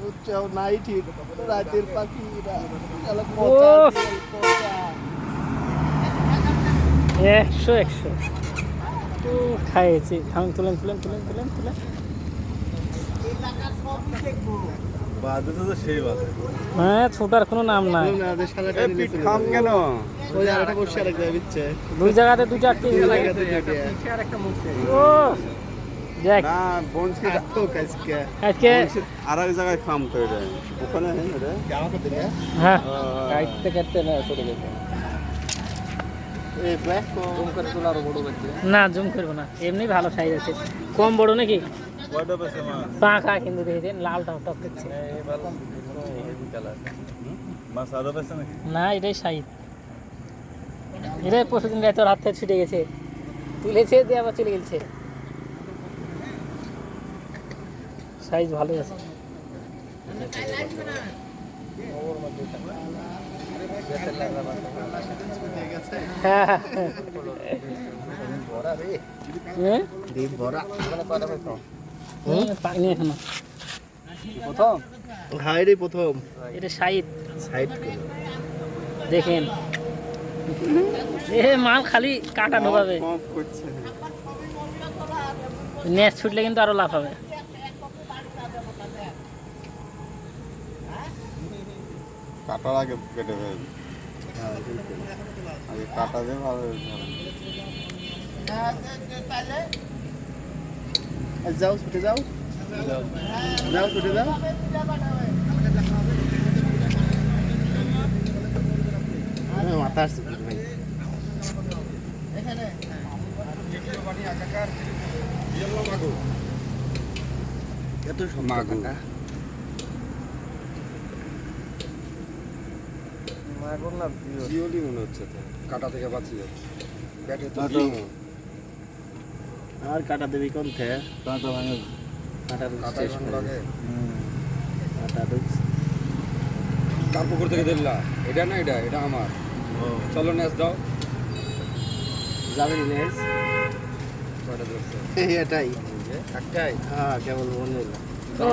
উচ্চাও নাই ঠিক রাতের পাখিরা একশো একশো খাইয়েছি থাম তুলেন তুলেন তুলেন তুলেন তুলেন হ্যাঁ ছোটার কোনো নাম নাই দুই জায়গাতে দুইটা ও দেখ আজকে আর এক জায়গায় খাম তো এটা ওখানে হ্যাঁ কাটতে কাটতে না চলে গেছে না জুম করবো না এমনি ভালো সাইজ আছে কম বড় নাকি পাখা কিন্তু দেখেছেন লাল টক টক করছে না এটাই সাইজ এটাই পরশুদিন রাতে ওর হাত থেকে ছুটে গেছে তুলেছে দিয়ে আবার চলে গেছে সাইজ ভালোই আছে হ্যাঁ পাইনি এখনো প্রথম হাইরে প্রথম এটা সাইজ সাইড দেখেন এ মাল খালি কাটা ঢোকাবে নেট ছুটলে কিন্তু আরো লাভ হবে কাটার আগে কেটে ফেলবে আগে কাটা দিয়ে ভালো যাও ছুটে যাও যাও ছুটে যাও মাথা আসছে ভাই এত মাগুর মাগুর না জিওলি মনে হচ্ছে তো কাটা থেকে বাঁচিয়ে ব্যাটে তো আর কাটা দেবি কোন থেকে কাটা ভাঙে কাটা কাটা লাগে কাটা ঢুকছে কার পুকুর থেকে দিল্লা এটা না এটা এটা আমার চলো নেস দাও যাবেন নেস কয়টা ধরছে এটাই একটাই হ্যাঁ কেবল মনে হলো ও